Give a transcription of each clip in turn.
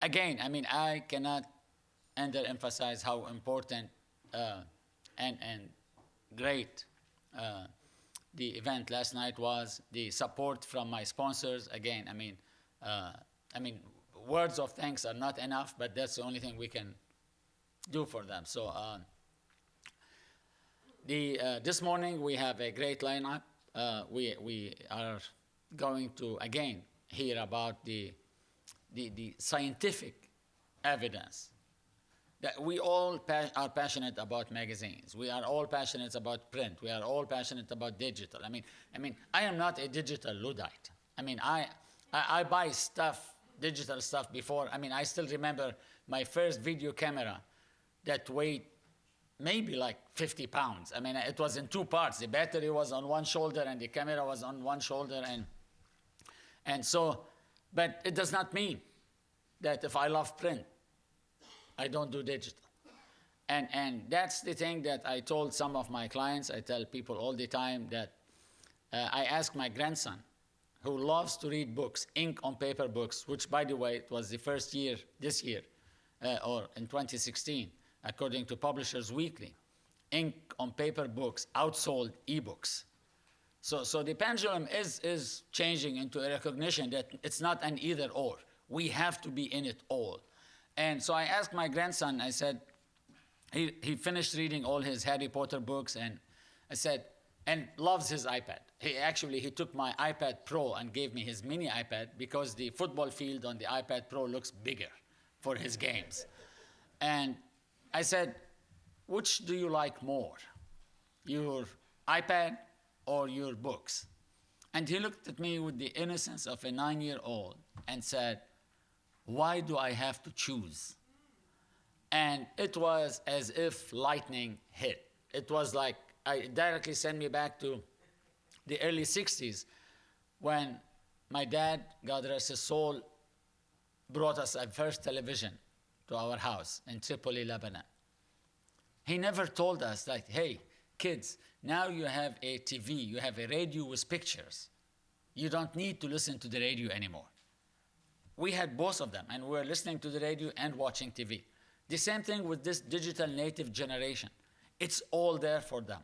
again, I mean, I cannot underemphasize how important and great the event last night was. The support from my sponsors. Again, I mean, words of thanks are not enough, but that's the only thing we can do for them. So this morning we have a great lineup. We are going to again hear about the scientific evidence that we all are passionate about magazines. We are all passionate about print. We are all passionate about digital. I mean, I am not a digital Luddite. I mean, I buy stuff, digital stuff before. I mean, I still remember my first video camera that weighed maybe like 50 pounds. I mean, it was in two parts. The battery was on one shoulder and the camera was on one shoulder. And so, but it does not mean that if I love print, I don't do digital. And that's the thing that I told some of my clients. I tell people all the time that I ask my grandson, who loves to read books, ink on paper books, which, by the way, it was the first year this year, or in 2016, according to Publishers Weekly, ink on paper books outsold ebooks. So the pendulum is changing into a recognition that it's not an either or. We have to be in it all. And so I asked my grandson, I said, he finished reading all his Harry Potter books, and I said, and loves his iPad. He took my iPad Pro and gave me his mini iPad because the football field on the iPad Pro looks bigger for his games. And I said, which do you like more, your iPad or your books? And he looked at me with the innocence of a 9-year-old and said, why do I have to choose? And it was as if lightning hit. It was like, it directly sent me back to the early 60s when my dad, God rest his soul, brought us a first television to our house in Tripoli, Lebanon. He never told us that, hey, kids, now you have a TV, you have a radio with pictures. You don't need to listen to the radio anymore. We had both of them, and we were listening to the radio and watching TV. The same thing with this digital native generation. It's all there for them.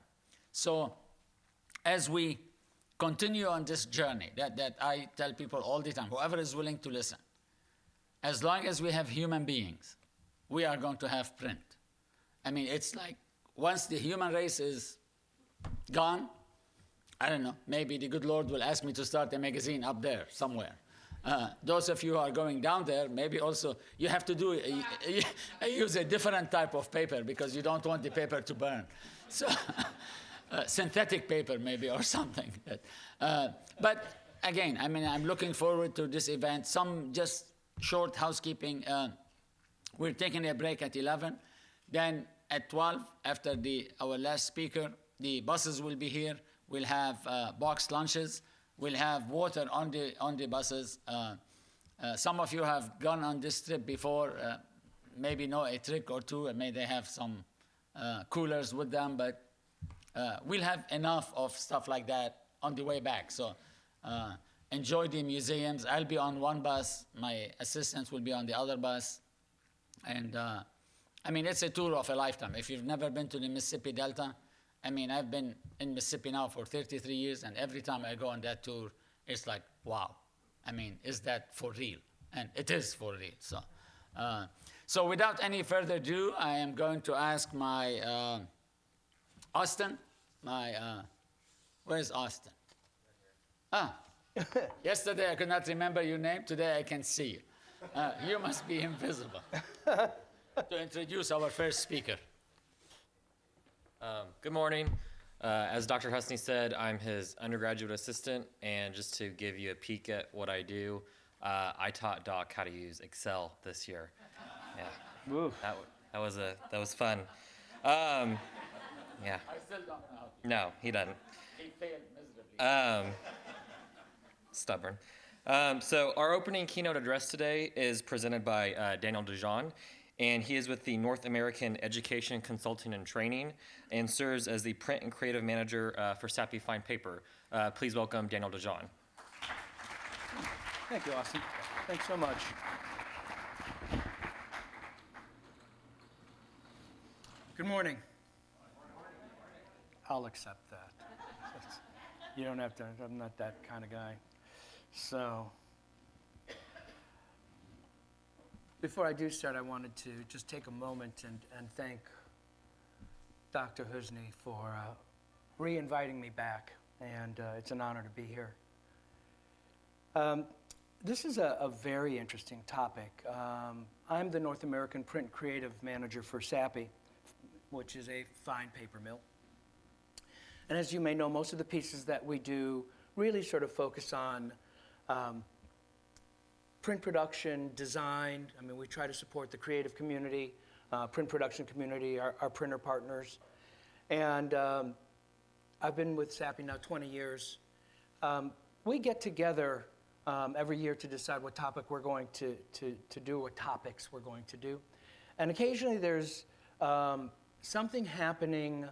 So as we continue on this journey that I tell people all the time, whoever is willing to listen, as long as we have human beings, we are going to have print. I mean, it's like once the human race is gone, I don't know, maybe the good Lord will ask me to start a magazine up there somewhere. Those of you who are going down there, maybe also you have to do use a different type of paper because you don't want the paper to burn. So synthetic paper maybe or something. But again, I mean, I'm looking forward to this event. Some just short housekeeping. We're taking a break at 11. Then at 12, after our last speaker, the buses will be here. We'll have boxed lunches. We'll have water on the buses. Some of you have gone on this trip before, maybe know a trick or two, and maybe they have some coolers with them, but we'll have enough of stuff like that on the way back. So enjoy the museums. I'll be on one bus. My assistants will be on the other bus. And I mean, it's a tour of a lifetime. If you've never been to the Mississippi Delta, I mean, I've been in Mississippi now for 33 years, and every time I go on that tour, it's like, wow. I mean, is that for real? And it is for real. So without any further ado, I am going to ask my Austin, where's Austin? Yesterday I could not remember your name. Today I can see you. You must be invisible. To introduce our first speaker. Good morning. As Dr. Husni said, I'm his undergraduate assistant, and just to give you a peek at what I do, I taught Doc how to use Excel this year. Yeah, Oof. that was fun. Yeah. I still don't know. No, he doesn't. He failed miserably. Stubborn. So our opening keynote address today is presented by Daniel Dejan. And he is with the North American Education Consulting and Training and serves as the print and creative manager for Sappi Fine Paper. Please welcome Daniel Dejan. Thank you, Austin. Thanks so much. Good morning. I'll accept that. You don't have to, I'm not that kind of guy. So, before I do start, I wanted to just take a moment and thank Dr. Husni for re-inviting me back, and it's an honor to be here. This is a very interesting topic. I'm the North American Print Creative Manager for Sappi, which is a fine paper mill. And as you may know, most of the pieces that we do really sort of focus on print production, design. I mean, we try to support the creative community, print production community, our printer partners. And I've been with Sappi now 20 years. We get together every year to decide what topic we're going to do, what topics we're going to do. And occasionally there's something happening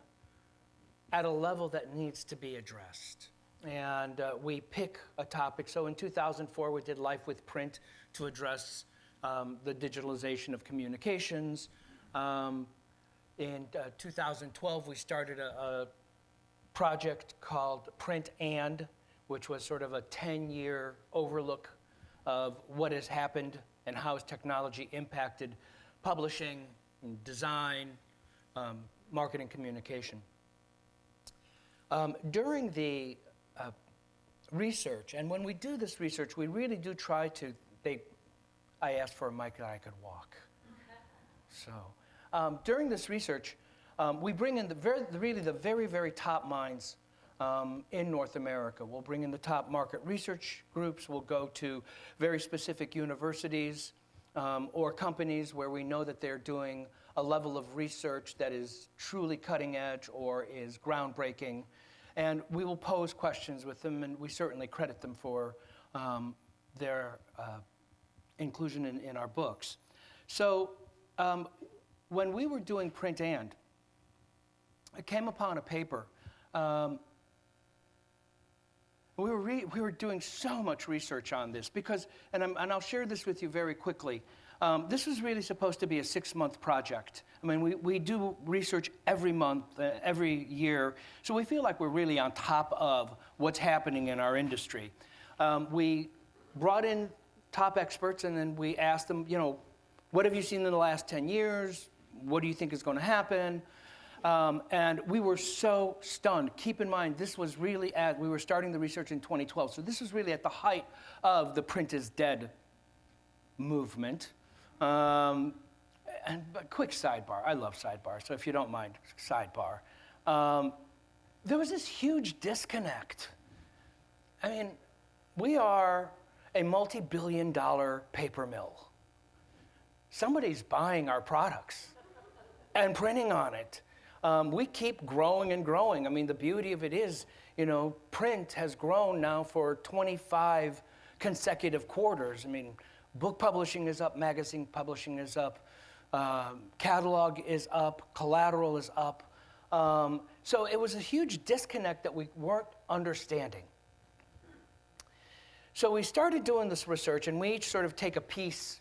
at a level that needs to be addressed. And we pick a topic. So in 2004, we did Life with Print to address the digitalization of communications. In 2012, we started a project called Print And, which was sort of a 10-year overlook of what has happened and how has technology impacted publishing, design, marketing, communication. During the research, and when we do this research, we really do try to, I asked for a mic that I could walk. So during this research, we bring in the very, very top minds in North America. We'll bring in the top market research groups. We'll go to very specific universities or companies where we know that they're doing a level of research that is truly cutting edge or is groundbreaking. And we will pose questions with them, and we certainly credit them for their inclusion in our books. So when we were doing Print And, I came upon a paper. We were doing so much research on this because, and I'll share this with you very quickly. This was really supposed to be a 6-month project. I mean, we do research every month, every year, so we feel like we're really on top of what's happening in our industry. We brought in top experts, and then we asked them, you know, what have you seen in the last 10 years? What do you think is going to happen? And we were so stunned. Keep in mind, this was really we were starting the research in 2012, so this was really at the height of the print is dead movement. And a quick sidebar, I love sidebars, so if you don't mind, sidebar. There was this huge disconnect. I mean, we are a multi-billion-dollar paper mill. Somebody's buying our products and printing on it. We keep growing and growing. I mean, the beauty of it is, you know, print has grown now for 25 consecutive quarters. I mean, book publishing is up, magazine publishing is up, catalog is up, collateral is up. So it was a huge disconnect that we weren't understanding. So we started doing this research, and we each sort of take a piece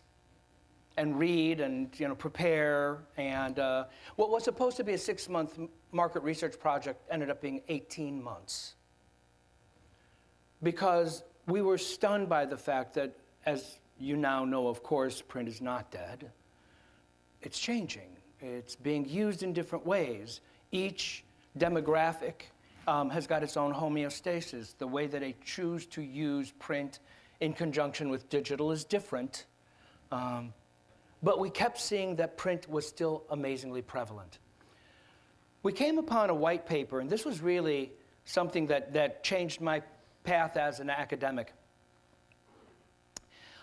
and read and, you know, prepare. And what was supposed to be a 6-month market research project ended up being 18 months. Because we were stunned by the fact that, as you now know, of course, print is not dead. It's changing. It's being used in different ways. Each demographic has got its own homeostasis. The way that they choose to use print in conjunction with digital is different. But we kept seeing that print was still amazingly prevalent. We came upon a white paper, and this was really something that changed my path as an academic.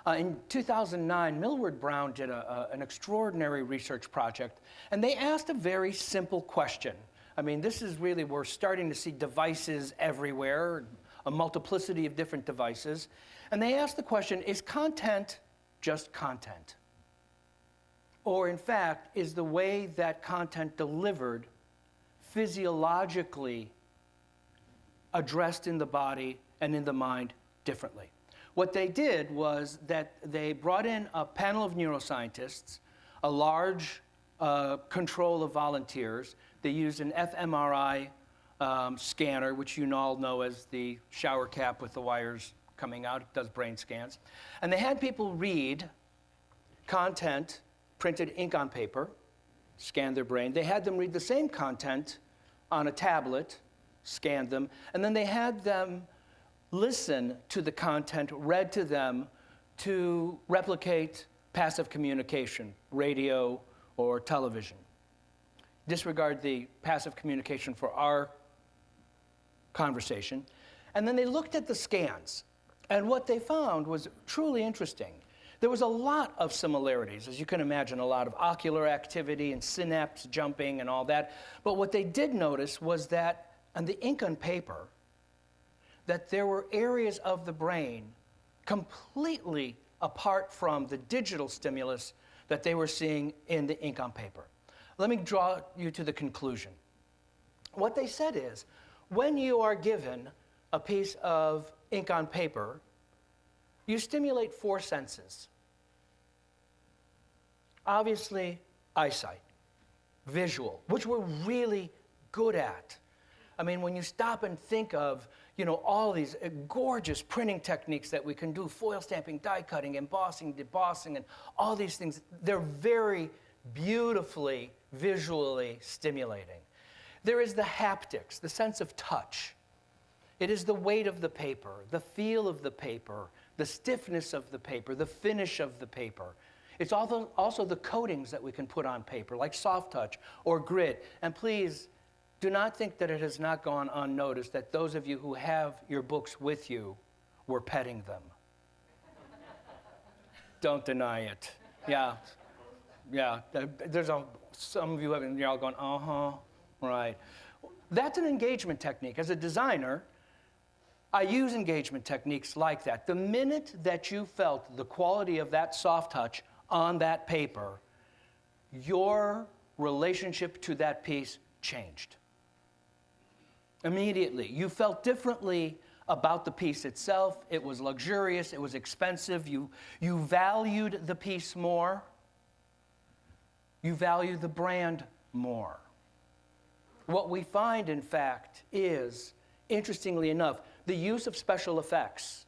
In 2009, Mildred Brown did an extraordinary research project, and they asked a very simple question. I mean, this is really, we're starting to see devices everywhere, a multiplicity of different devices. And they asked the question, is content just content? Or in fact, is the way that content delivered physiologically addressed in the body and in the mind differently? What they did was that they brought in a panel of neuroscientists, a large control of volunteers. They used an fMRI scanner, which you all know as the shower cap with the wires coming out. It does brain scans. And they had people read content, printed ink on paper, scan their brain. They had them read the same content on a tablet, scanned them, and then they had them listen to the content read to them to replicate passive communication, radio or television. Disregard the passive communication for our conversation. And then they looked at the scans, and what they found was truly interesting. There was a lot of similarities, as you can imagine, a lot of ocular activity and synapse jumping and all that. But what they did notice was that on the ink on paper, that there were areas of the brain completely apart from the digital stimulus that they were seeing in the ink on paper. Let me draw you to the conclusion. What they said is, when you are given a piece of ink on paper, you stimulate 4 senses. Obviously, eyesight, visual, which we're really good at. I mean, when you stop and think of, all these gorgeous printing techniques that we can do, foil stamping, die cutting, embossing, debossing, and all these things, they're very beautifully, visually stimulating. There is the haptics, the sense of touch. It is the weight of the paper, the feel of the paper, the stiffness of the paper, the finish of the paper. It's also the coatings that we can put on paper, like soft touch or grit. And please, do not think that it has not gone unnoticed that those of you who have your books with you were petting them. Don't deny it. Yeah. There's some of you have, and you're all going, right. That's an engagement technique. As a designer, I use engagement techniques like that. The minute that you felt the quality of that soft touch on that paper, your relationship to that piece changed. Immediately. You felt differently about the piece itself. It was luxurious. It was expensive. You valued the piece more. You value the brand more. What we find, in fact, is, interestingly enough, the use of special effects,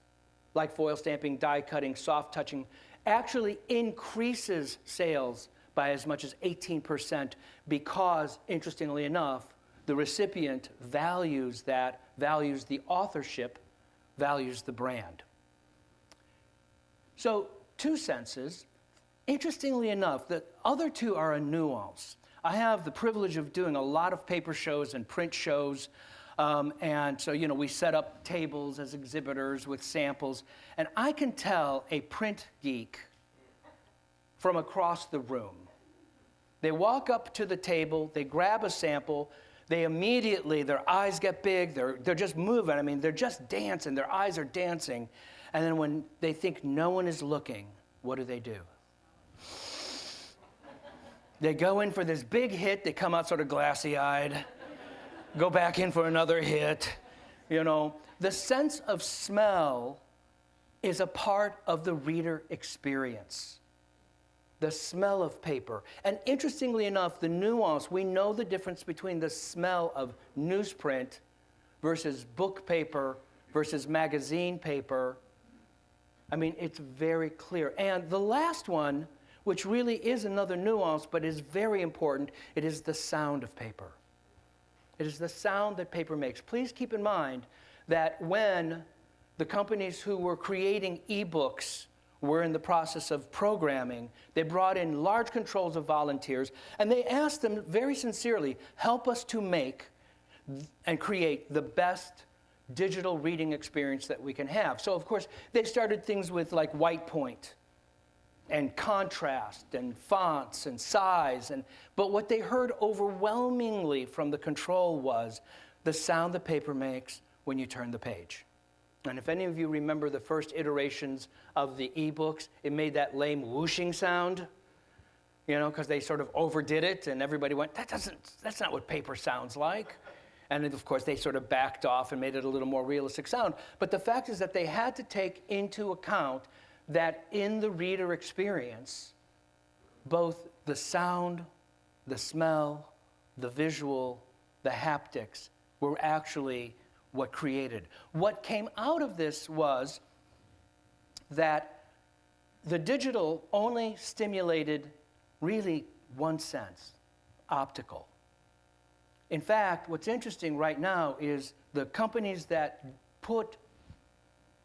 like foil stamping, die cutting, soft touching, actually increases sales by as much as 18% because, interestingly enough, the recipient values that, values the authorship, values the brand. So, 2 senses. Interestingly enough, the other 2 are a nuance. I have the privilege of doing a lot of paper shows and print shows. And so, we set up tables as exhibitors with samples. And I can tell a print geek from across the room. They walk up to the table, they grab a sample, they immediately, their eyes get big, they're just moving. I mean, they're just dancing, their eyes are dancing. And then when they think no one is looking, what do? They go in for this big hit, they come out sort of glassy-eyed, go back in for another hit. The sense of smell is a part of the reader experience. The smell of paper. And interestingly enough, the nuance, we know the difference between the smell of newsprint versus book paper versus magazine paper. I mean, it's very clear. And the last one, which really is another nuance, but is very important, it is the sound of paper. It is the sound that paper makes. Please keep in mind that when the companies who were creating ebooks were in the process of programming, they brought in large controls of volunteers, and they asked them very sincerely, help us to make and create the best digital reading experience that we can have. So, of course, they started things with like white point and contrast and fonts and size. But what they heard overwhelmingly from the control was the sound the paper makes when you turn the page. And if any of you remember the first iterations of the ebooks, it made that lame whooshing sound, because they sort of overdid it, and everybody went, that's not what paper sounds like. And of course, they sort of backed off and made it a little more realistic sound. But the fact is that they had to take into account that in the reader experience, both the sound the smell, the visual, the haptics were actually what created. What came out of this was that the digital only stimulated really one sense, optical. In fact, what's interesting right now is the companies that put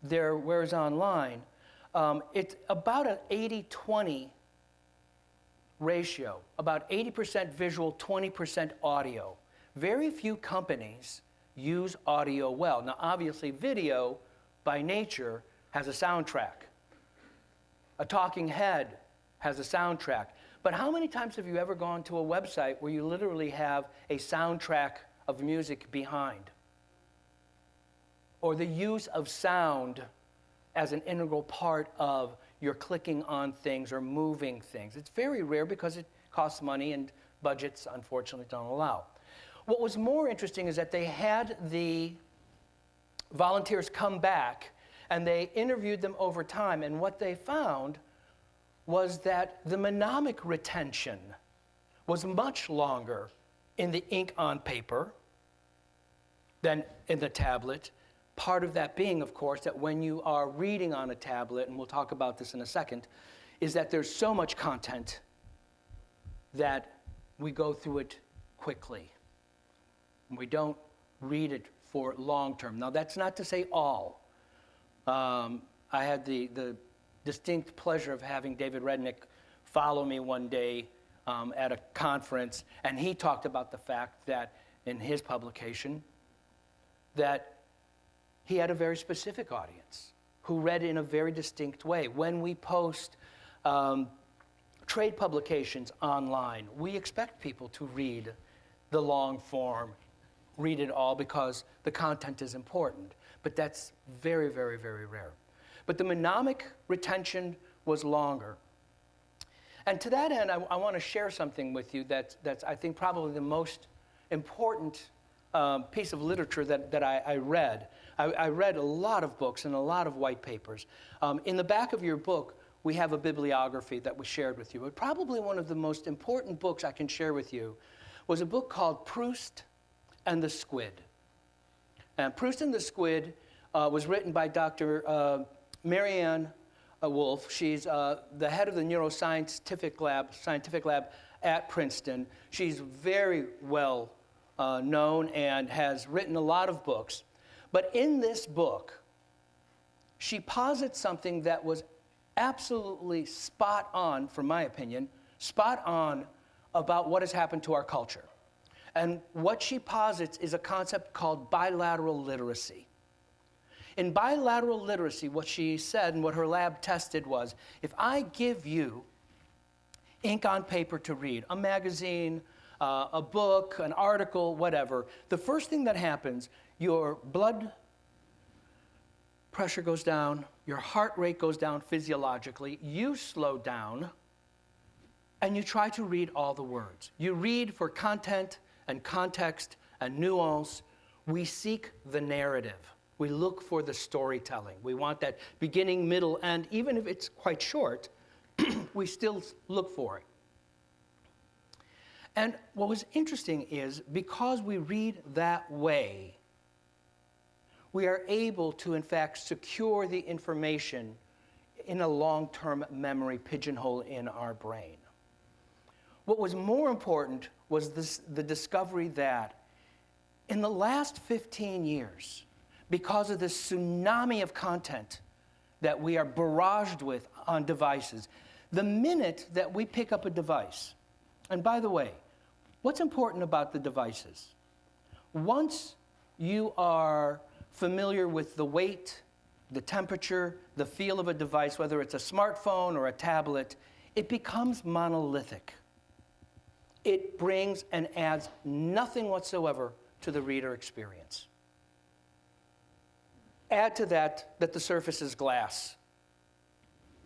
their wares online, it's about an 80-20 ratio, about 80% visual, 20% audio. Very few companies use audio well. Now, obviously, video, by nature, has a soundtrack. A talking head has a soundtrack. But how many times have you ever gone to a website where you literally have a soundtrack of music behind? Or the use of sound as an integral part of your clicking on things or moving things. It's very rare because it costs money and budgets, unfortunately, don't allow. What was more interesting is that they had the volunteers come back and they interviewed them over time, and what they found was that the mnemonic retention was much longer in the ink on paper than in the tablet. Part of that being, of course, that when you are reading on a tablet, and we'll talk about this in a second, is that there's so much content that we go through it quickly. We don't read it for long term. Now, that's not to say all. I had the distinct pleasure of having David Rednick follow me one day at a conference, and he talked about the fact that in his publication that he had a very specific audience who read in a very distinct way. When we post trade publications online, we expect people to read the long form, read it all because the content is important. But that's very, very, very rare. But the mnemonic retention was longer. And to that end, I want to share something with you that's I think, probably the most important piece of literature that I read. I read a lot of books and a lot of white papers. In the back of your book, we have a bibliography that we shared with you. But probably one of the most important books I can share with you was a book called Proust and the Squid. And Proust and the Squid was written by Dr. Marianne Wolf. She's the head of the Neuroscience scientific lab at Princeton. She's very well known and has written a lot of books. But in this book, she posits something that was absolutely spot on, from my opinion, spot on about what has happened to our culture. And what she posits is a concept called bilateral literacy. In bilateral literacy, what she said and what her lab tested was, if I give you ink on paper to read, a magazine, a book, an article, whatever, the first thing that happens, your blood pressure goes down, your heart rate goes down physiologically, you slow down, and you try to read all the words. You read for content and context and nuance. We seek the narrative. We look for the storytelling. We want that beginning, middle, end. Even if it's quite short, we still look for it. And what was interesting is because we read that way, we are able to, in fact, secure the information in a long-term memory pigeonhole in our brain. What was more important was the discovery that in the last 15 years, because of this tsunami of content that we are barraged with on devices, the minute that we pick up a device, and by the way, what's important about the devices? Once you are familiar with the weight, the temperature, the feel of a device, whether it's a smartphone or a tablet, it becomes monolithic. It brings and adds nothing whatsoever to the reader experience. Add to that the surface is glass.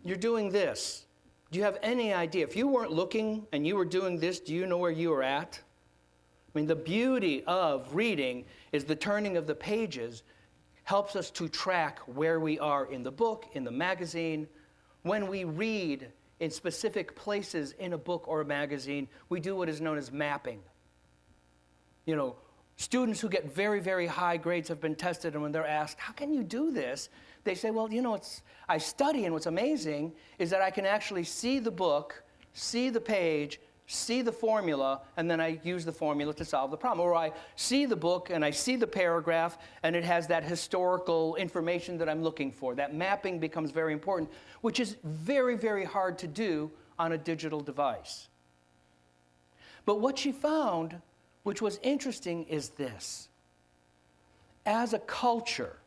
You're doing this. Do you have any idea? If you weren't looking and you were doing this, do you know where you were at? I mean, the beauty of reading is the turning of the pages helps us to track where we are in the book, in the magazine. When we read in specific places in a book or a magazine, we do what is known as mapping. You know, students who get very, very high grades have been tested, and when they're asked, how can you do this? They say, well, you know, I study, and what's amazing is that I can actually see the book, see the page, see the formula, and then I use the formula to solve the problem. Or I see the book, and I see the paragraph, and it has that historical information that I'm looking for. That mapping becomes very important, which is very, very hard to do on a digital device. But what she found, which was interesting, is this. As a culture,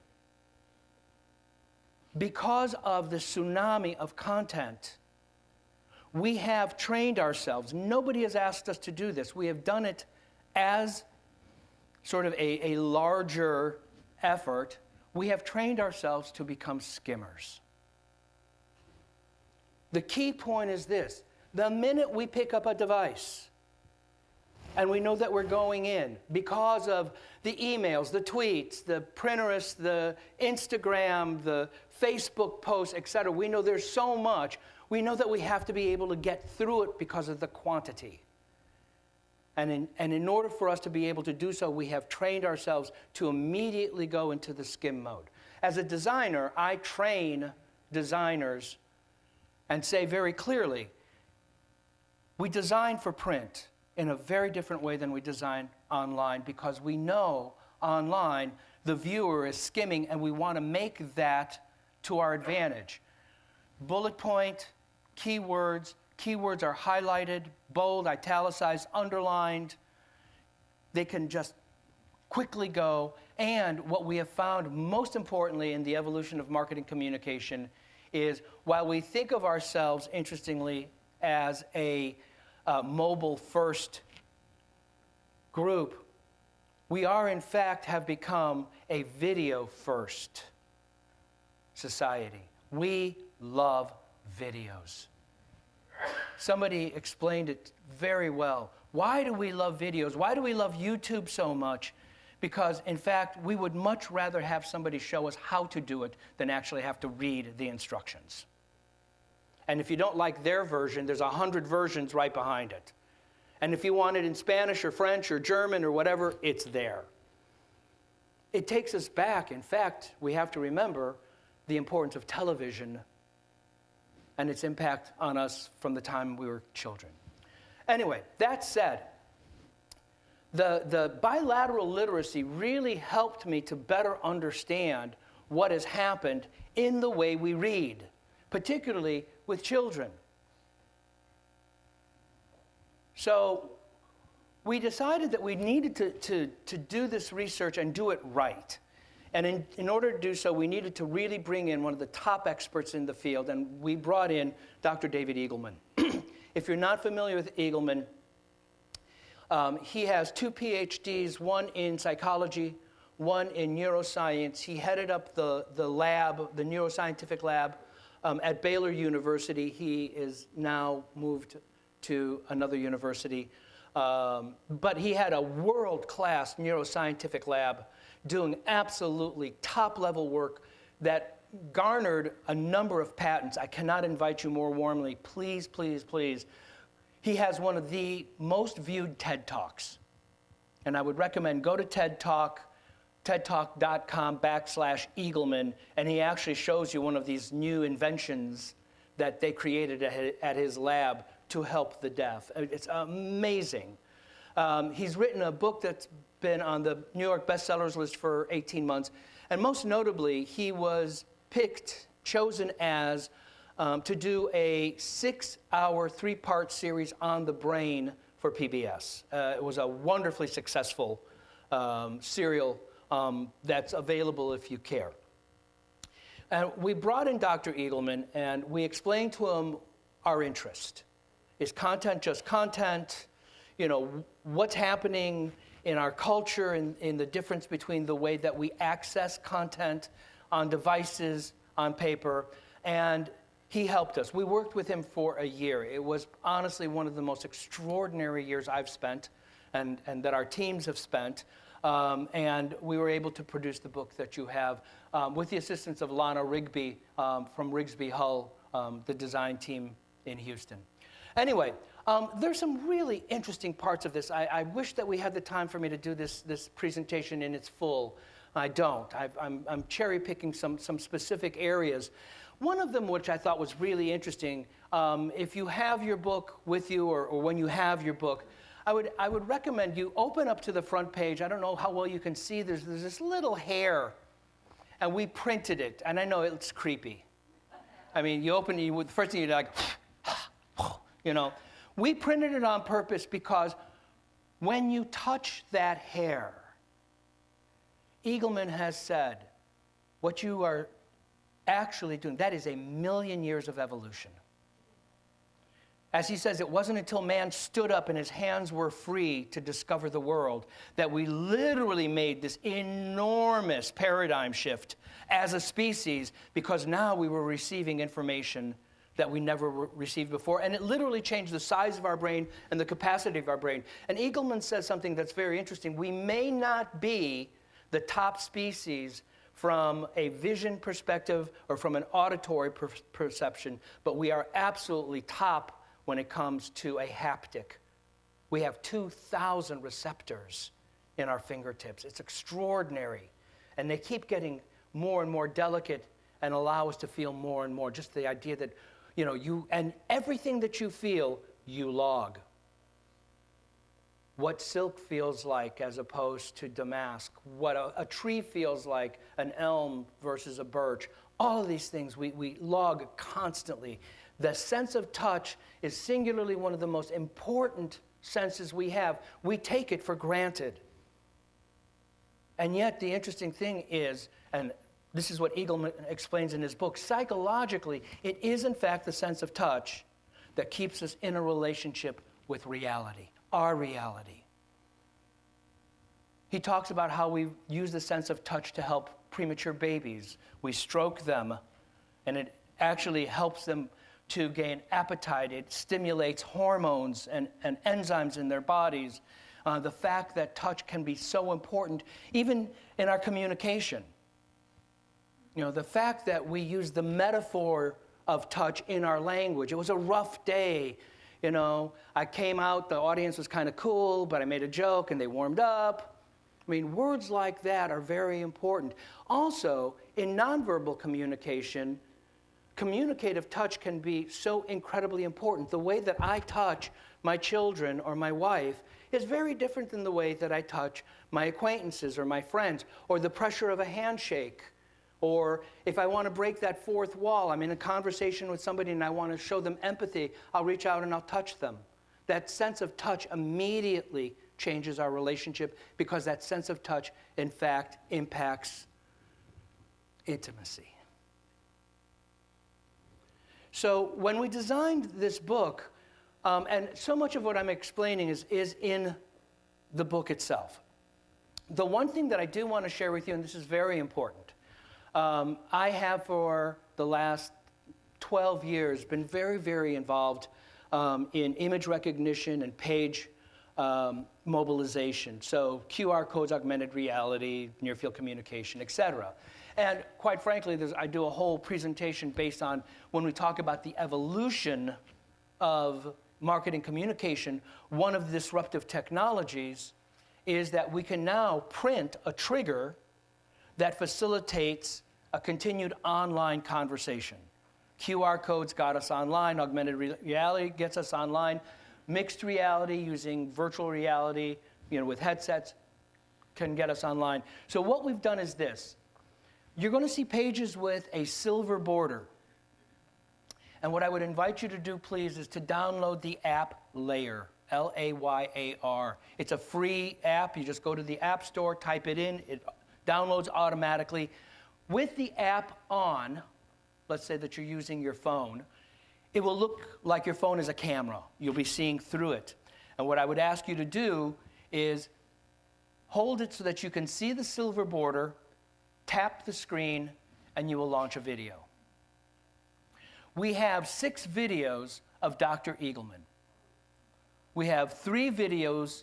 because of the tsunami of content, we have trained ourselves. Nobody has asked us to do this. We have done it as sort of a larger effort. We have trained ourselves to become skimmers. The key point is this. The minute we pick up a device, and we know that we're going in because of the emails, the tweets, the Pinterest, the Instagram, the Facebook posts, etc. We know there's so much. We know that we have to be able to get through it because of the quantity. And in order for us to be able to do so, we have trained ourselves to immediately go into the skim mode. As a designer, I train designers and say very clearly, we design for print in a very different way than we design online, because we know online the viewer is skimming, and we want to make that to our advantage. Bullet point, keywords. Keywords are highlighted, bold, italicized, underlined. They can just quickly go. And what we have found most importantly in the evolution of marketing communication is, while we think of ourselves, interestingly, as a mobile-first group, we are, in fact, have become a video-first society. We love videos. Somebody explained it very well. Why do we love videos? Why do we love YouTube so much? Because, in fact, we would much rather have somebody show us how to do it than actually have to read the instructions. And if you don't like their version, there's 100 versions right behind it. And if you want it in Spanish or French or German or whatever, it's there. It takes us back. In fact, we have to remember the importance of television and its impact on us from the time we were children. Anyway, that said, the bilateral literacy really helped me to better understand what has happened in the way we read, particularly with children. So we decided that we needed to do this research and do it right. And in order to do so, we needed to really bring in one of the top experts in the field, and we brought in Dr. David Eagleman. If you're not familiar with Eagleman, he has 2 PhDs, one in psychology, one in neuroscience. He headed up the lab, the neuroscientific lab, at Baylor University. He is now moved to another university. But he had a world-class neuroscientific lab doing absolutely top-level work that garnered a number of patents. I cannot invite you more warmly. Please, please, please. He has one of the most viewed TED Talks. And I would recommend go to TED Talk, tedtalk.com/Eagleman, and he actually shows you one of these new inventions that they created at his lab to help the deaf. It's amazing. He's written a book that's been on the New York bestsellers list for 18 months. And most notably, he was chosen as to do a 6-hour, 3-part series on the brain for PBS. It was a wonderfully successful serial that's available if you care. And we brought in Dr. Eagleman, and we explained to him our interest. Is content just content? You know, what's happening in our culture and in the difference between the way that we access content on devices, on paper, and he helped us. We worked with him for a year. It was honestly one of the most extraordinary years I've spent and that our teams have spent, and we were able to produce the book that you have with the assistance of Lana Rigby from Rigsby Hull, the design team in Houston. Anyway, there's some really interesting parts of this. I wish that we had the time for me to do this presentation in its full. I don't. I'm cherry picking some specific areas. One of them, which I thought was really interesting, if you have your book with you, or when you have your book, I would recommend you open up to the front page. I don't know how well you can see. There's this little hair, and we printed it. And I know it's creepy. I mean, you open it, the first thing you're like, you know. We printed it on purpose because when you touch that hair, Eagleman has said, what you are actually doing, that is 1,000,000 years of evolution. As he says, it wasn't until man stood up and his hands were free to discover the world that we literally made this enormous paradigm shift as a species, because now we were receiving information that we never received before, and it literally changed the size of our brain and the capacity of our brain. And Eagleman says something that's very interesting. We may not be the top species from a vision perspective or from an auditory perception, but we are absolutely top when it comes to a haptic. We have 2,000 receptors in our fingertips. It's extraordinary. And they keep getting more and more delicate and allow us to feel more and more. Just the idea that, you know, and everything that you feel, you log. What silk feels like as opposed to damask, what a tree feels like, an elm versus a birch. All of these things we log constantly. The sense of touch is singularly one of the most important senses we have. We take it for granted. And yet the interesting thing is, and this is what Eagleman explains in his book, psychologically, it is in fact the sense of touch that keeps us in a relationship with reality, our reality. He talks about how we use the sense of touch to help premature babies. We stroke them, and it actually helps them to gain appetite. It stimulates hormones and enzymes in their bodies. The fact that touch can be so important, even in our communication. You know, the fact that we use the metaphor of touch in our language. It was a rough day. You know, I came out, the audience was kind of cool, but I made a joke and they warmed up. I mean, words like that are very important. Also, in nonverbal communication, communicative touch can be so incredibly important. The way that I touch my children or my wife is very different than the way that I touch my acquaintances or my friends, or the pressure of a handshake. Or if I want to break that fourth wall, I'm in a conversation with somebody and I want to show them empathy, I'll reach out and I'll touch them. That sense of touch immediately changes our relationship, because that sense of touch, in fact, impacts intimacy. So when we designed this book, and so much of what I'm explaining is in the book itself. The one thing that I do want to share with you, and this is very important, I have for the last 12 years been very, very involved in image recognition and page mobilization. So QR codes, augmented reality, near-field communication, et cetera. And quite frankly, I do a whole presentation based on when we talk about the evolution of marketing communication. One of the disruptive technologies is that we can now print a trigger that facilitates a continued online conversation. QR codes got us online, augmented reality gets us online, mixed reality using virtual reality, you know, with headsets can get us online. So what we've done is this. You're going to see pages with a silver border. And what I would invite you to do, please, is to download the app Layar, L-A-Y-A-R. It's a free app. You just go to the App Store, type it in, it downloads automatically. With the app on, let's say that you're using your phone, it will look like your phone is a camera. You'll be seeing through it. And what I would ask you to do is hold it so that you can see the silver border, tap the screen, and you will launch a video. We have 6 videos of Dr. Eagleman. We have 3 videos,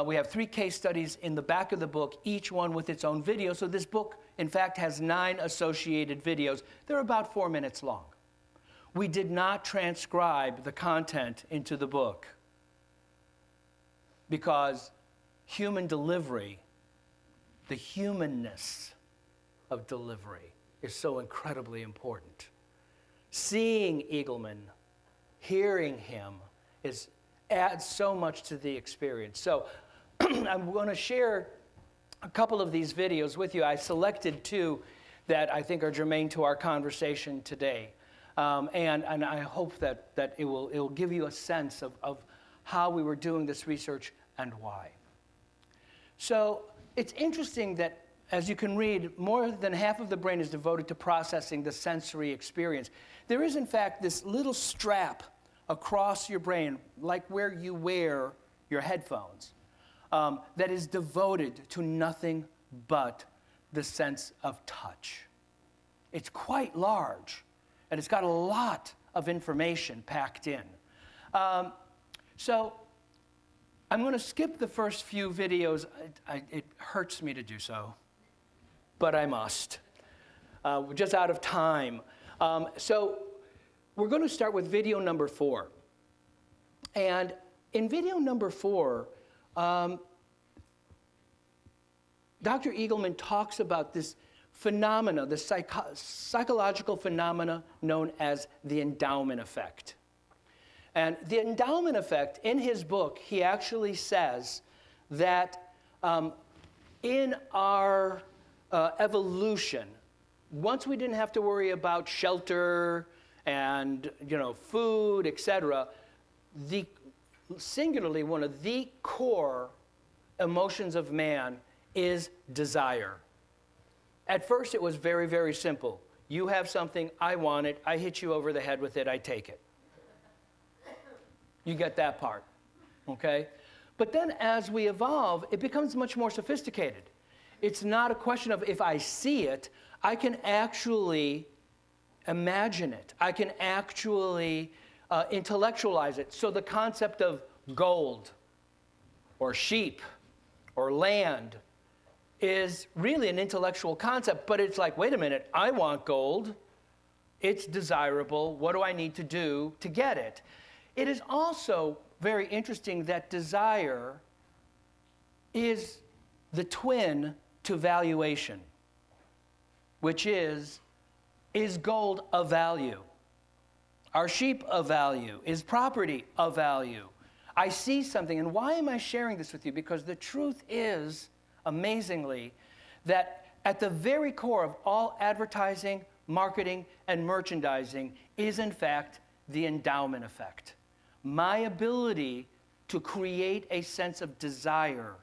we have 3 case studies in the back of the book, each one with its own video. So this book, in fact, has 9 associated videos. They're about 4 minutes long. we did not transcribe the content into the book because human delivery, the humanness of delivery, is so incredibly important. Seeing Eagleman, hearing him, adds so much to the experience. So I'm going to share a couple of these videos with you. I selected two that I think are germane to our conversation today. And I hope that it will give you a sense of how we were doing this research and why. So it's interesting that, as you can read, more than half of the brain is devoted to processing the sensory experience. There is, in fact, this little strap across your brain, like where you wear your headphones, that is devoted to nothing but the sense of touch. It's quite large, and it's got a lot of information packed in. So I'm going to skip the first few videos. It hurts me to do so, but I must. We're just out of time. So we're going to start with video number 4. And in video number 4, Dr. Eagleman talks about this phenomena, the psychological phenomena known as the endowment effect. And the endowment effect, in his book, he actually says that in our evolution, once we didn't have to worry about shelter and food, etc., singularly one of the core emotions of man is desire. At first, it was very, very simple. You have something, I want it, I hit you over the head with it, I take it. You get that part, okay? But then as we evolve, it becomes much more sophisticated. It's not a question of if I see it, I can actually imagine it. I can actually intellectualize it. So the concept of gold or sheep or land is really an intellectual concept, but it's like, wait a minute, I want gold. It's desirable. What do I need to do to get it? It is also very interesting that desire is the twin to valuation, which is gold of value? Are sheep of value? Is property of value? I see something, and why am I sharing this with you? Because the truth is, amazingly, that at the very core of all advertising, marketing, and merchandising is, in fact, the endowment effect. My ability to create a sense of desire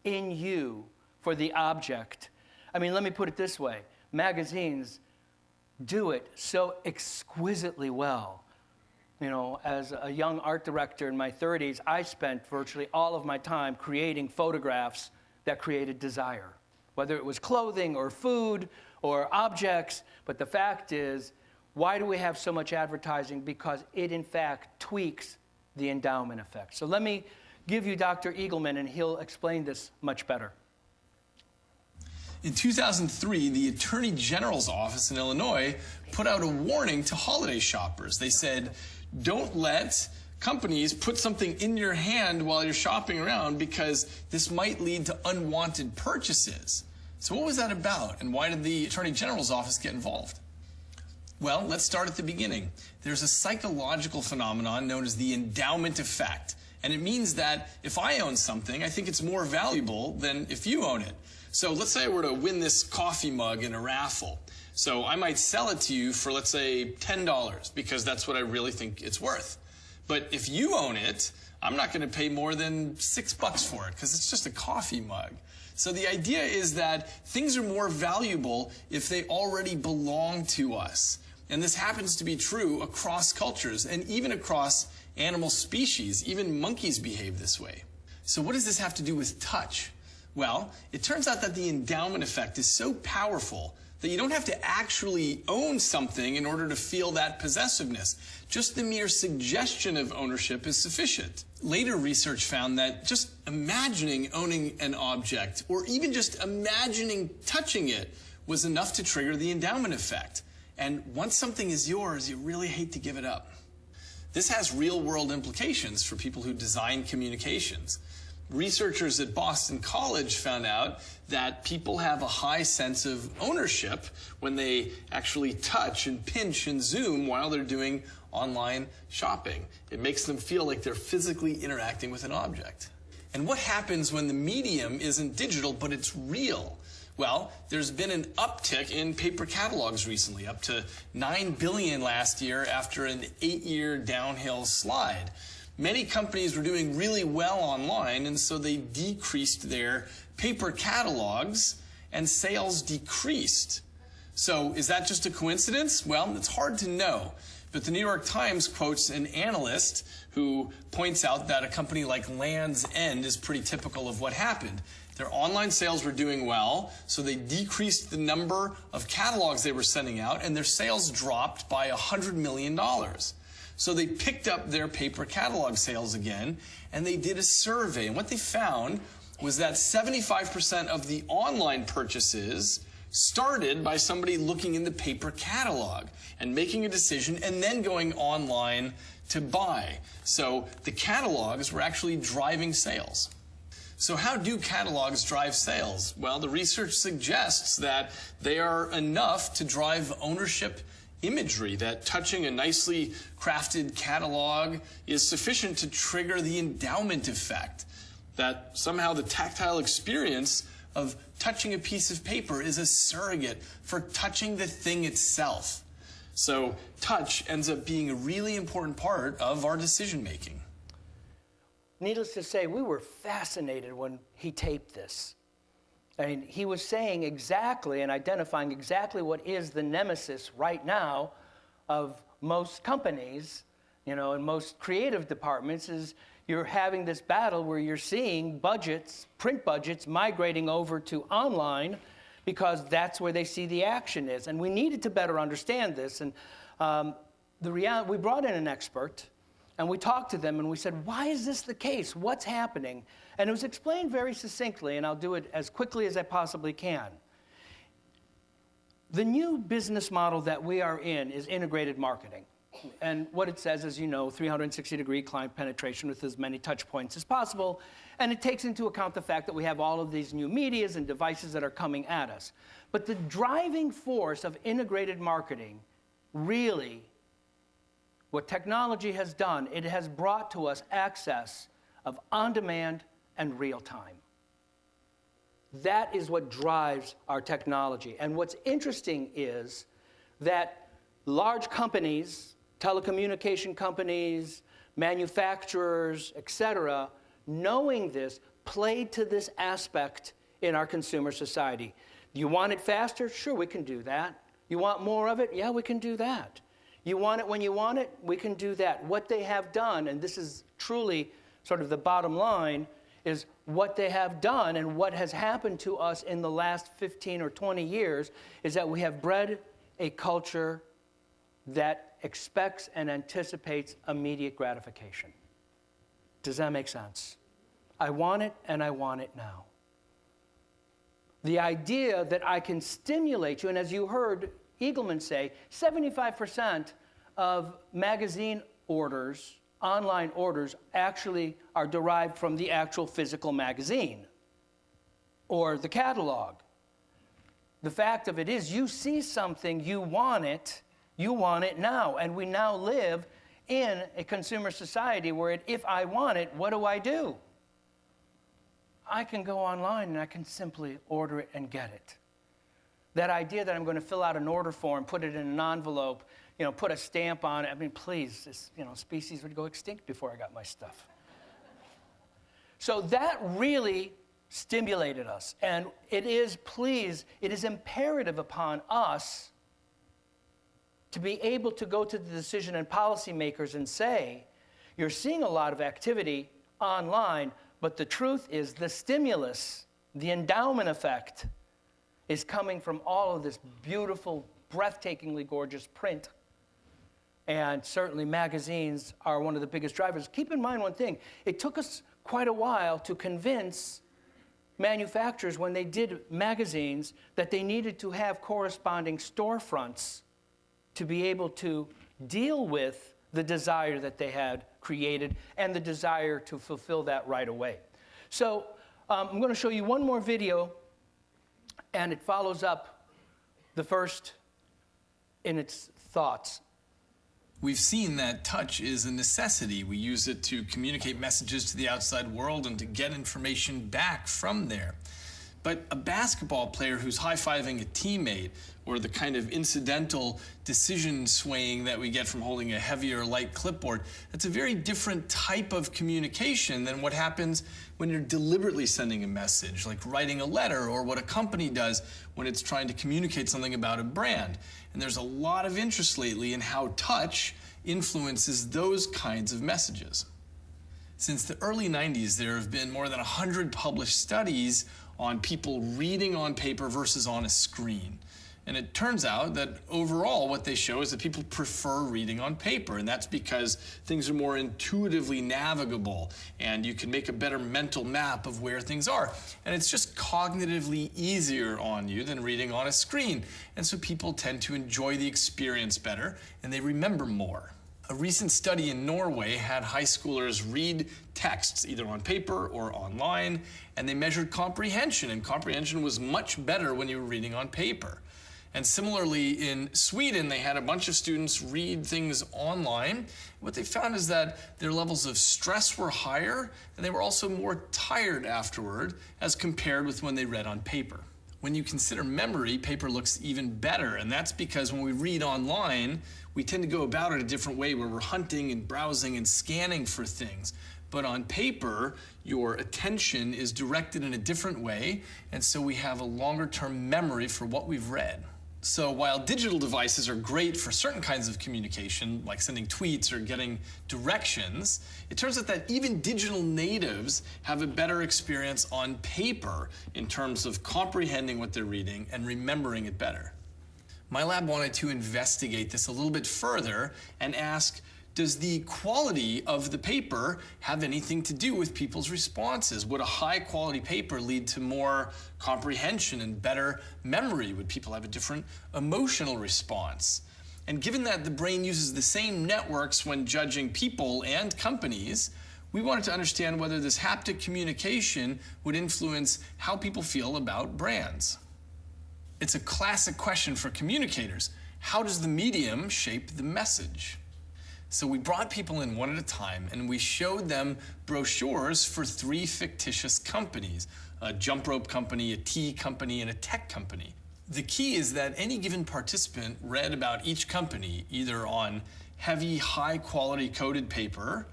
in you for the object. I mean, let me put it this way. Magazines do it so exquisitely well. As a young art director in my 30s, I spent virtually all of my time creating photographs that created desire, whether it was clothing or food or objects. But the fact is, why do we have so much advertising? Because it, in fact, tweaks the endowment effect. So let me give you Dr. Eagleman, and he'll explain this much better. In 2003, the Attorney General's office in Illinois put out a warning to holiday shoppers. They said, don't let companies put something in your hand while you're shopping around because this might lead to unwanted purchases. So what was that about, and why did the Attorney General's office get involved? Well, let's start at the beginning. There's a psychological phenomenon known as the endowment effect. And it means that if I own something, I think it's more valuable than if you own it. So let's say I were to win this coffee mug in a raffle. So I might sell it to you for, let's say, $10 because that's what I really think it's worth. But if you own it, I'm not going to pay more than $6 for it because it's just a coffee mug. So the idea is that things are more valuable if they already belong to us. And this happens to be true across cultures and even across animal species. Even monkeys behave this way. So what does this have to do with touch? Well, it turns out that the endowment effect is so powerful that you don't have to actually own something in order to feel that possessiveness. Just the mere suggestion of ownership is sufficient. Later research found that just imagining owning an object, or even just imagining touching it, was enough to trigger the endowment effect. And once something is yours, you really hate to give it up. This has real-world implications for people who design communications. Researchers at Boston College found out that people have a high sense of ownership when they actually touch and pinch and zoom while they're doing online shopping. It makes them feel like they're physically interacting with an object. And what happens when the medium isn't digital, but it's real? Well, there's been an uptick in paper catalogs recently, up to 9 billion last year after an 8-year downhill slide. Many companies were doing really well online, and so they decreased their paper catalogs, and sales decreased. So is that just a coincidence? Well, it's hard to know. But the New York Times quotes an analyst who points out that a company like Land's End is pretty typical of what happened. Their online sales were doing well, so they decreased the number of catalogs they were sending out, and their sales dropped by $100 million. So they picked up their paper catalog sales again, and they did a survey. And what they found was that 75% of the online purchases started by somebody looking in the paper catalog and making a decision and then going online to buy. So the catalogs were actually driving sales. So how do catalogs drive sales? Well, the research suggests that they are enough to drive ownership imagery, that touching a nicely crafted catalog is sufficient to trigger the endowment effect, that somehow the tactile experience of touching a piece of paper is a surrogate for touching the thing itself. So touch ends up being a really important part of our decision making. Needless to say, we were fascinated when he taped this. I mean, he was saying exactly and identifying exactly what is the nemesis right now of most companies, you know, and most creative departments is you're having this battle where you're seeing budgets, print budgets, migrating over to online because that's where they see the action is. And we needed to better understand this. And we brought in an expert, and we talked to them, and we said, why is this the case? What's happening? And it was explained very succinctly, and I'll do it as quickly as I possibly can. The new business model that we are in is integrated marketing. And what it says is, you know, 360-degree client penetration with as many touch points as possible. And it takes into account the fact that we have all of these new medias and devices that are coming at us. But the driving force of integrated marketing, really, what technology has done, it has brought to us access of on-demand and real-time. That is what drives our technology. And what's interesting is that large companies, telecommunication companies, manufacturers, etc., knowing this, played to this aspect in our consumer society. You want it faster? Sure, we can do that. You want more of it? Yeah, we can do that. You want it when you want it? We can do that. What they have done, and this is truly sort of the bottom line, is what they have done and what has happened to us in the last 15 or 20 years is that we have bred a culture that expects and anticipates immediate gratification. Does that make sense? I want it, and I want it now. The idea that I can stimulate you, and as you heard Eagleman say, 75% of magazine orders, online orders, actually are derived from the actual physical magazine or the catalog. The fact of it is, you see something, you want it now. And we now live in a consumer society where if I want it, what do? I can go online and I can simply order it and get it. That idea that I'm going to fill out an order form, put it in an envelope, you know, put a stamp on it. I mean, please, this, you know, species would go extinct before I got my stuff. So that really stimulated us. And it is imperative upon us to be able to go to the decision and policymakers and say, you're seeing a lot of activity online, but the truth is the stimulus, the endowment effect, is coming from all of this beautiful, breathtakingly gorgeous print. And certainly magazines are one of the biggest drivers. Keep in mind one thing. It took us quite a while to convince manufacturers when they did magazines that they needed to have corresponding storefronts to be able to deal with the desire that they had created and the desire to fulfill that right away. So I'm going to show you one more video, and it follows up the first in its thoughts. We've seen that touch is a necessity. We use it to communicate messages to the outside world and to get information back from there. But a basketball player who's high-fiving a teammate, or the kind of incidental decision swaying that we get from holding a heavy or light clipboard, that's a very different type of communication than what happens when you're deliberately sending a message, like writing a letter, or what a company does when it's trying to communicate something about a brand. And there's a lot of interest lately in how touch influences those kinds of messages. Since the early 90s, there have been more than 100 published studies on people reading on paper versus on a screen. And it turns out that overall what they show is that people prefer reading on paper, and that's because things are more intuitively navigable and you can make a better mental map of where things are. And it's just cognitively easier on you than reading on a screen. And so people tend to enjoy the experience better and they remember more. A recent study in Norway had high schoolers read texts either on paper or online, and they measured comprehension, and comprehension was much better when you were reading on paper. And similarly, in Sweden, they had a bunch of students read things online. What they found is that their levels of stress were higher, and they were also more tired afterward as compared with when they read on paper. When you consider memory, paper looks even better, and that's because when we read online, we tend to go about it a different way, where we're hunting and browsing and scanning for things. But on paper, your attention is directed in a different way, and so we have a longer-term memory for what we've read. So while digital devices are great for certain kinds of communication, like sending tweets or getting directions, it turns out that even digital natives have a better experience on paper in terms of comprehending what they're reading and remembering it better. My lab wanted to investigate this a little bit further and ask, does the quality of the paper have anything to do with people's responses? Would a high quality paper lead to more comprehension and better memory? Would people have a different emotional response? And given that the brain uses the same networks when judging people and companies, we wanted to understand whether this haptic communication would influence how people feel about brands. It's a classic question for communicators. How does the medium shape the message? So we brought people in one at a time and we showed them brochures for 3 fictitious companies, a jump rope company, a tea company, and a tech company. The key is that any given participant read about each company either on heavy, high-quality coded paper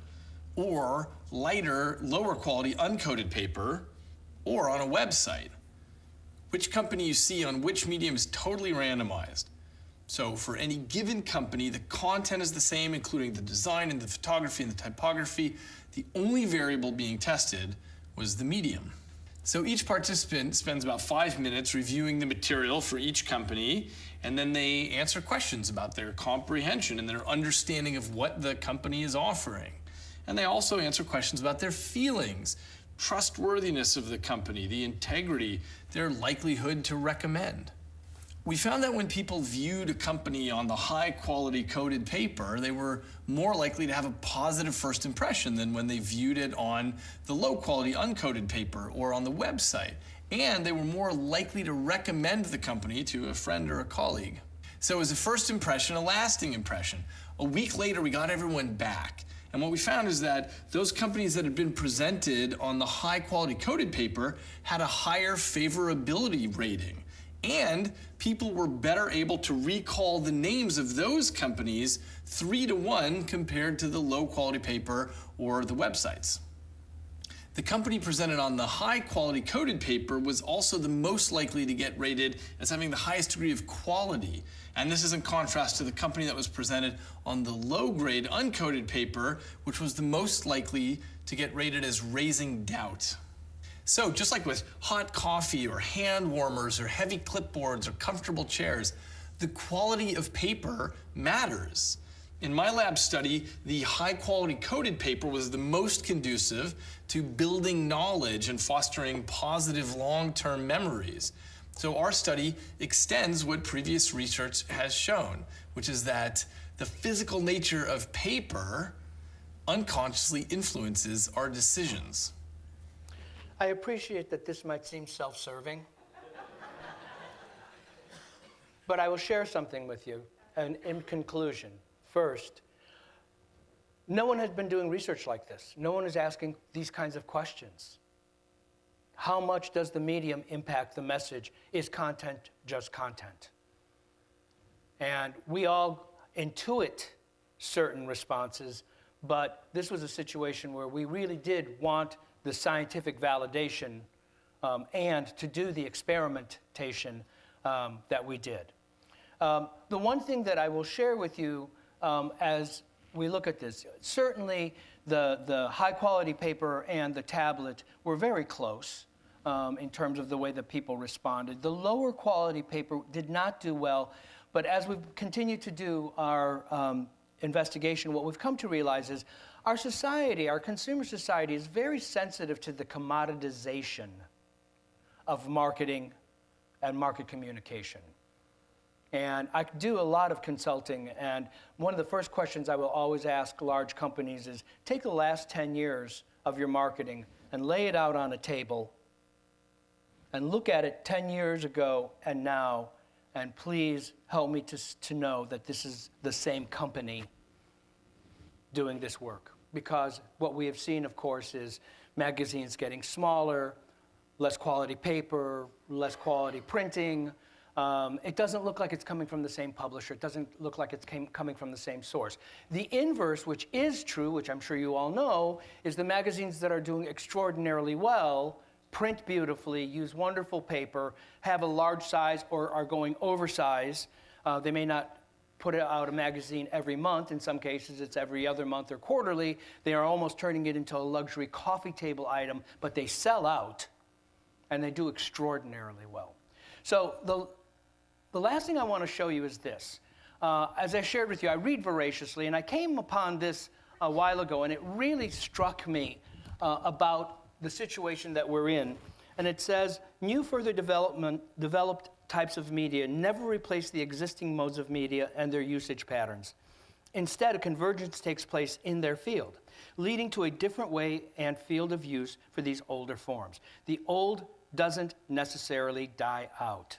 or lighter, lower-quality uncoded paper or on a website. Which company you see on which medium is totally randomized. So for any given company, the content is the same, including the design and the photography and the typography. The only variable being tested was the medium. So each participant spends about 5 minutes reviewing the material for each company, and then they answer questions about their comprehension and their understanding of what the company is offering. And they also answer questions about their feelings, trustworthiness of the company, the integrity, their likelihood to recommend. We found that when people viewed a company on the high-quality coded paper, they were more likely to have a positive first impression than when they viewed it on the low-quality uncoded paper or on the website. And they were more likely to recommend the company to a friend or a colleague. So it was a first impression, a lasting impression. A week later, we got everyone back. And what we found is that those companies that had been presented on the high-quality coded paper had a higher favorability rating. And people were better able to recall the names of those companies 3-to-1 compared to the low-quality paper or the websites. The company presented on the high-quality coded paper was also the most likely to get rated as having the highest degree of quality. And this is in contrast to the company that was presented on the low-grade uncoded paper, which was the most likely to get rated as raising doubt. So just like with hot coffee or hand warmers or heavy clipboards or comfortable chairs, the quality of paper matters. In my lab study, the high-quality coded paper was the most conducive to building knowledge and fostering positive long-term memories. So our study extends what previous research has shown, which is that the physical nature of paper unconsciously influences our decisions. I appreciate that this might seem self-serving, but I will share something with you. And in conclusion, first, no one has been doing research like this. No one is asking these kinds of questions. How much does the medium impact the message? Is content just content? And we all intuit certain responses, but this was a situation where we really did want the scientific validation and to do the experimentation that we did. The one thing that I will share with you as we look at this, certainly the high quality paper and the tablet were very close in terms of the way that people responded. The lower quality paper did not do well, but as we've continued to do our investigation, what we've come to realize is our society, our consumer society, is very sensitive to the commoditization of marketing and market communication. And I do a lot of consulting, and one of the first questions I will always ask large companies is, take the last 10 years of your marketing and lay it out on a table and look at it 10 years ago and now, and please help me to know that this is the same company doing this work. Because what we have seen, of course, is magazines getting smaller, less quality paper, less quality printing. It doesn't look like it's coming from the same publisher. It doesn't look like it's coming from the same source. The inverse, which is true, which I'm sure you all know, is the magazines that are doing extraordinarily well, print beautifully, use wonderful paper, have a large size or are going oversize. They may not put out a magazine every month. In some cases, it's every other month or quarterly. They are almost turning it into a luxury coffee table item, but they sell out, and they do extraordinarily well. So the last thing I want to show you is this. As I shared with you, I read voraciously, and I came upon this a while ago, and it really struck me about the situation that we're in. And it says, new further developed types of media never replace the existing modes of media and their usage patterns. Instead, a convergence takes place in their field, leading to a different way and field of use for these older forms. The old doesn't necessarily die out.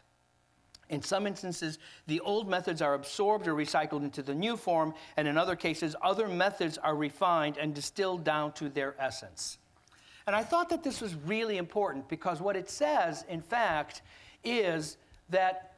In some instances, the old methods are absorbed or recycled into the new form, and in other cases, other methods are refined and distilled down to their essence. And I thought that this was really important because what it says, in fact, is that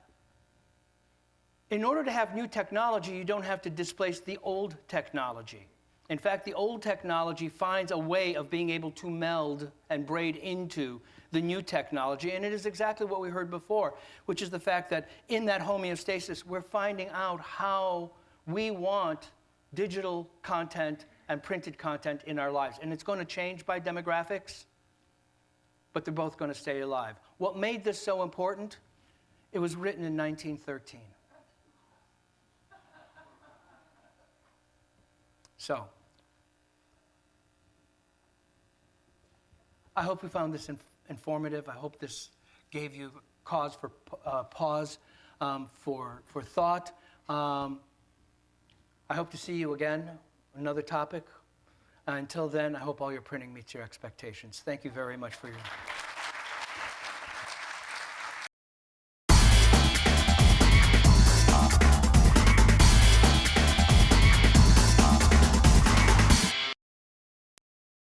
in order to have new technology, you don't have to displace the old technology. In fact, the old technology finds a way of being able to meld and braid into the new technology, and it is exactly what we heard before, which is the fact that in that homeostasis, we're finding out how we want digital content and printed content in our lives. And it's going to change by demographics, but they're both going to stay alive. What made this so important? It was written in 1913. So, I hope you found this informative. I hope this gave you cause for pause, for thought. I hope to see you again, another topic. Until then, I hope all your printing meets your expectations. Thank you very much for your